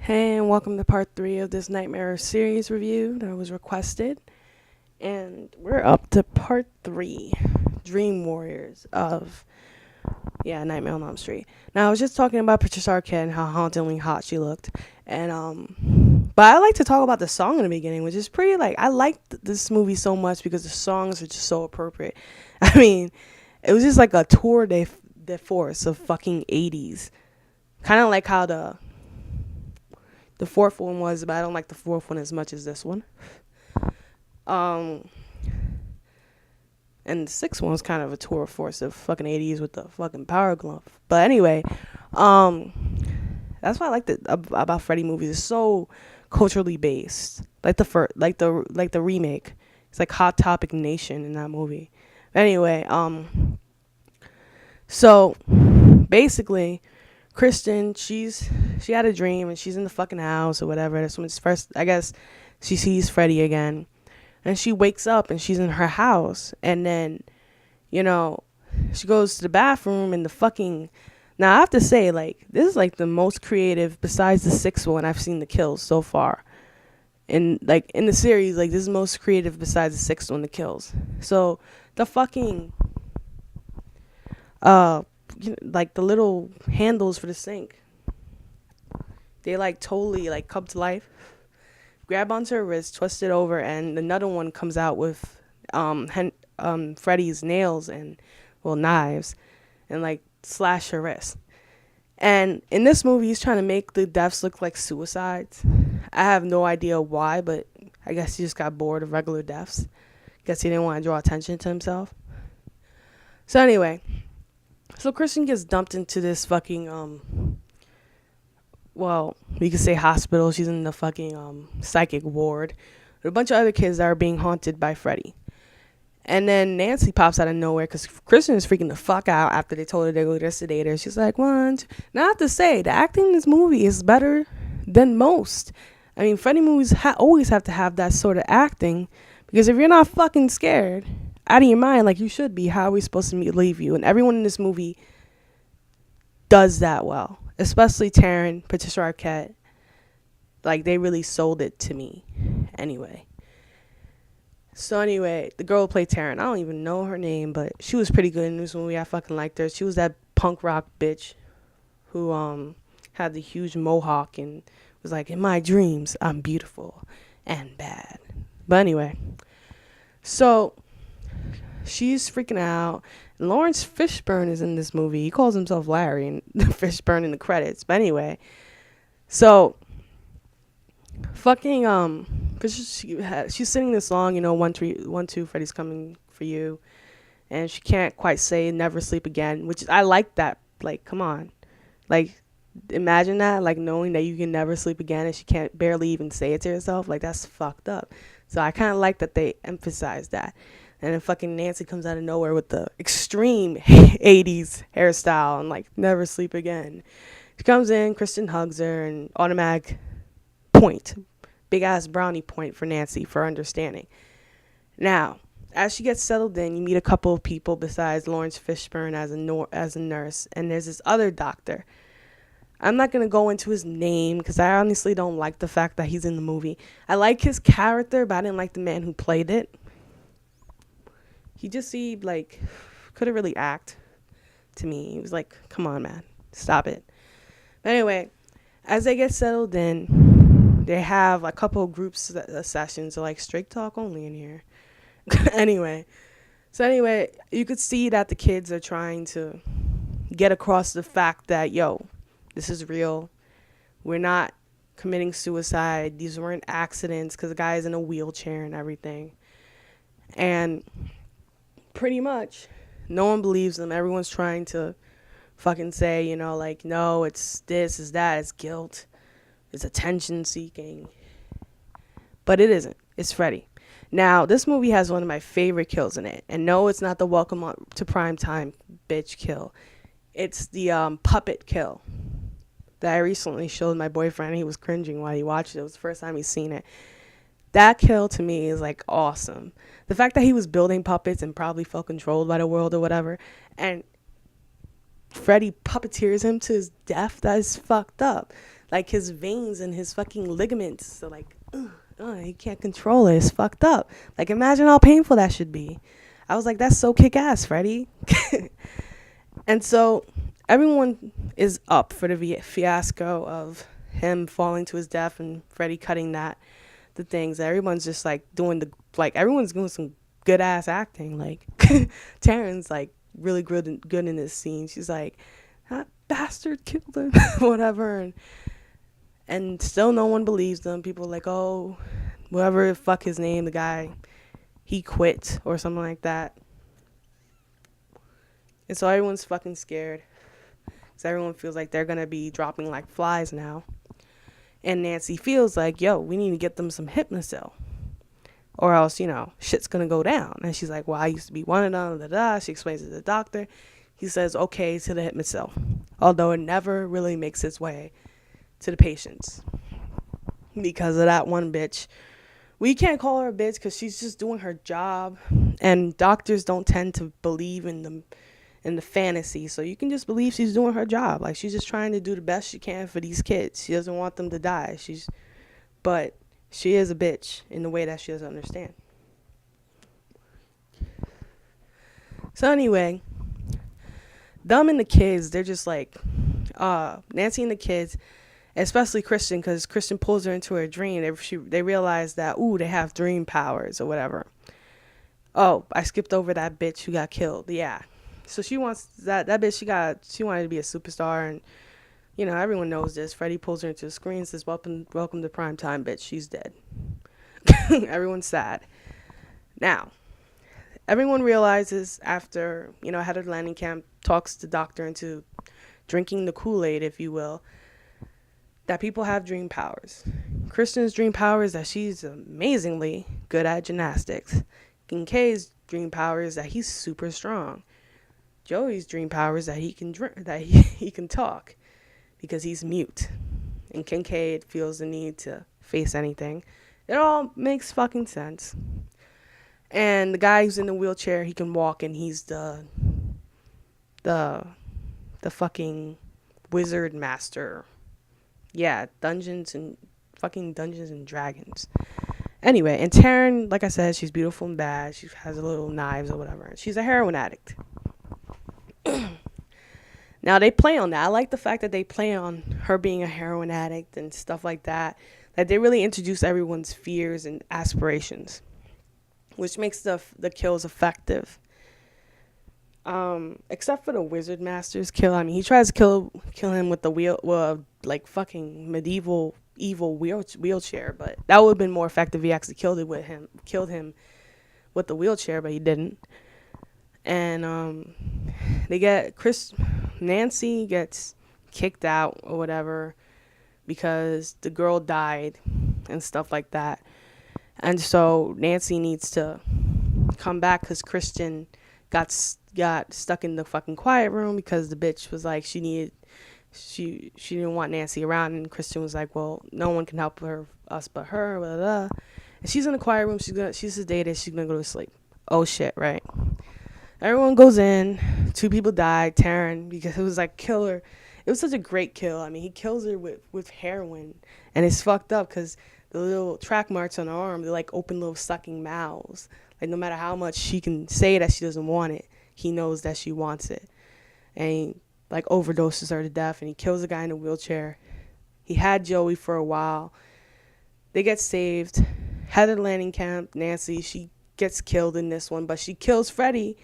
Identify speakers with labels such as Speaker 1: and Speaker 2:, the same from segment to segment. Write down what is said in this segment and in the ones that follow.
Speaker 1: Hey, and welcome to part 3 of this Nightmare series review that was requested. And we're up to part 3, Dream Warriors of, Nightmare on Elm Street. Now, I was just talking about Patricia Arquette and how hauntingly hot she looked. But I like to talk about the song in the beginning, which is pretty, I liked this movie so much because the songs are just so appropriate. I mean, it was just like a tour de force of fucking 80s. Kind of like how the fourth one was, but I don't like the fourth one as much as this one. Um, and the sixth one was kind of a tour of force of fucking 80s with the fucking power glove. But anyway, um, that's why I like about Freddy movies. It's so culturally based, like the remake. It's like Hot Topic Nation in that movie. Anyway, so basically, Kristen, she had a dream and she's in the fucking house or whatever. That's when it's first, I guess, she sees Freddy again. And she wakes up and she's in her house. And then, you know, she goes to the bathroom and the fucking. Now, I have to say, this is the most creative, besides the sixth one, I've seen the kills so far. In the series, this is the most creative besides the sixth one, the kills. So, the fucking. The little handles for the sink, they totally come to life, grab onto her wrist, twist it over, and another one comes out with Freddy's nails and knives, and slash her wrist. And in this movie, he's trying to make the deaths look like suicides. I have no idea why, but I guess he just got bored of regular deaths. Guess he didn't want to draw attention to himself. So anyway, so Kristen gets dumped into this fucking you could say hospital. She's in the fucking psychic ward with a bunch of other kids that are being haunted by Freddy. And then Nancy pops out of nowhere because Kristen is freaking the fuck out after they told her they were going to sedate her. She's like, one, two. Now I have to say, the acting in this movie is better than most. I mean, Freddy movies always have to have that sort of acting, because if you're not fucking scared out of your mind like you should be, how are we supposed to believe you? And everyone in this movie does that well, especially Taryn, Patricia Arquette. They really sold it to me. Anyway, the girl who played Taryn, I don't even know her name, but she was pretty good in this movie. I fucking liked her. She was that punk rock bitch who had the huge mohawk and was like, in my dreams, I'm beautiful and bad. But anyway, so she's freaking out. Lawrence Fishburne is in this movie. He calls himself Larry and Fishburne in the credits. But anyway, so fucking she's singing this song, 1 2 Freddy's coming for you, and she can't quite say never sleep again, which I like that. Come on, imagine that, knowing that you can never sleep again and she can't barely even say it to herself. That's fucked up. So I kind of like that they emphasize that. And then fucking Nancy comes out of nowhere with the extreme 80s hairstyle and never sleep again. She comes in, Kristen hugs her, and automatic point. Big ass brownie point for Nancy for understanding. Now, as she gets settled in, you meet a couple of people besides Lawrence Fishburne as a nurse, and there's this other doctor. I'm not going to go into his name because I honestly don't like the fact that he's in the movie. I like his character, but I didn't like the man who played it. He just seemed couldn't really act to me. He was come on, man, stop it. But anyway, as they get settled in, they have a couple of groups sessions, so straight talk only in here. Anyway, you could see that the kids are trying to get across the fact that, this is real. We're not committing suicide. These weren't accidents, because the guy is in a wheelchair and everything. And pretty much no one believes them. Everyone's trying to fucking say, no, it's this, it's that, it's guilt, it's attention seeking. But it isn't. It's Freddy. Now, this movie has one of my favorite kills in it. And no, it's not the welcome to prime time bitch kill. It's the puppet kill that I recently showed my boyfriend. He was cringing while he watched it. It was the first time he's seen it. That kill to me is awesome. The fact that he was building puppets and probably felt controlled by the world or whatever, and Freddy puppeteers him to his death. That is fucked up. Like his veins and his fucking ligaments. So like, he can't control it. It's fucked up. Like imagine how painful that should be. I was like, that's so kick ass, Freddy. And so everyone is up for the fiasco of him falling to his death and Freddy cutting the things. Everyone's just like doing everyone's doing some good ass acting. Like Taryn's like really good in this scene. She's like, that bastard killed him, whatever, and still no one believes them. People are like, oh, whoever the fuck his name, the guy, he quit or something like that. And so everyone's fucking scared. Because everyone feels like they're going to be dropping like flies now. And Nancy feels like, yo, we need to get them some Hypnocil. Or else, shit's going to go down. And she's like, well, I used to be one of them. Da, da. She explains it to the doctor. He says, okay, to the Hypnocil. Although it never really makes its way to the patients. Because of that one bitch. We can't call her a bitch because she's just doing her job. And doctors don't tend to believe in the fantasy. So you can just believe she's doing her job. Like she's just trying to do the best she can for these kids. She doesn't want them to die. But she is a bitch in the way that she doesn't understand. So anyway, them and the kids, they're just like, Nancy and the kids, especially Kristen, because Kristen pulls her into her dream. They realize that, they have dream powers or whatever. Oh, I skipped over that bitch who got killed. Yeah. So she wants that bitch. She wanted to be a superstar, and everyone knows this. Freddy pulls her into the screen and says, welcome to prime time, bitch. She's dead. Everyone's sad. Now, everyone realizes after, head of the landing camp talks the doctor into drinking the Kool-Aid, if you will, that people have dream powers. Kristen's dream power is that she's amazingly good at gymnastics. Kincaid's dream power is that he's super strong. Joey's dream power is that he can he can talk because he's mute. And Kincaid feels the need to face anything. It all makes fucking sense. And the guy who's in the wheelchair, he can walk, and he's the fucking wizard master. Yeah, Dungeons and Dragons. Anyway, and Taryn, like I said, she's beautiful and bad. She has little knives or whatever. She's a heroin addict. Now, they play on that. I like the fact that they play on her being a heroin addict and stuff like that. That they really introduce everyone's fears and aspirations, which makes the kills effective. Except for the Wizard Master's kill. I mean, he tries to kill him with the fucking medieval evil wheelchair, but that would have been more effective if he actually killed him with the wheelchair, but he didn't. And Nancy gets kicked out or whatever because the girl died and stuff like that. And so Nancy needs to come back because Kristen got stuck in the fucking quiet room because the bitch was like she didn't want Nancy around, and Kristen was like, well, no one can help us but her, blah, blah, blah. And she's in the quiet room, she's sedated, she's gonna go to sleep. Oh shit, right? Everyone goes in, 2 people died, Taryn, because it was like killer. It was such a great kill. I mean, he kills her with heroin, and it's fucked up because the little track marks on her arm, they're like open little sucking mouths. Like no matter how much she can say that she doesn't want it, he knows that she wants it. And he like overdoses her to death, and he kills the guy in the wheelchair. He had Joey for a while. They get saved. Head of the landing camp, Nancy, she gets killed in this one, but she kills Freddy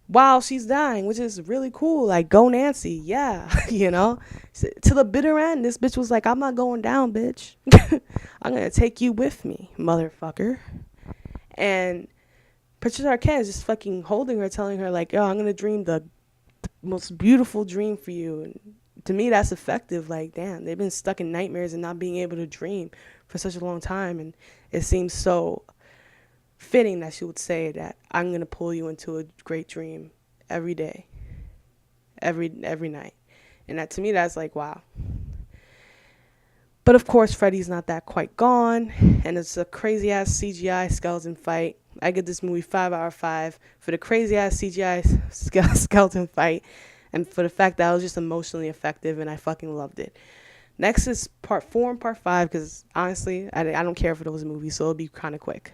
Speaker 1: while she's dying, which is really cool. Like, go Nancy, yeah. To the bitter end, this bitch was like, I'm not going down, bitch. I'm gonna take you with me, motherfucker. And Patricia Arquette is just fucking holding her, telling her like, yo, I'm gonna dream the most beautiful dream for you. And to me, that's effective. Like, damn, they've been stuck in nightmares and not being able to dream for such a long time, and it seems so fitting that she would say that I'm gonna pull you into a great dream every day, every night. And that, to me, that's like, wow. But of course, Freddy's not that quite gone, and it's a crazy ass CGI skeleton fight. I give this movie 5 out of 5 for the crazy ass CGI skeleton fight, and for the fact that it was just emotionally effective, and I fucking loved it. Next is part 4 and part 5, because honestly, I don't care for those movies, so it'll be kind of quick.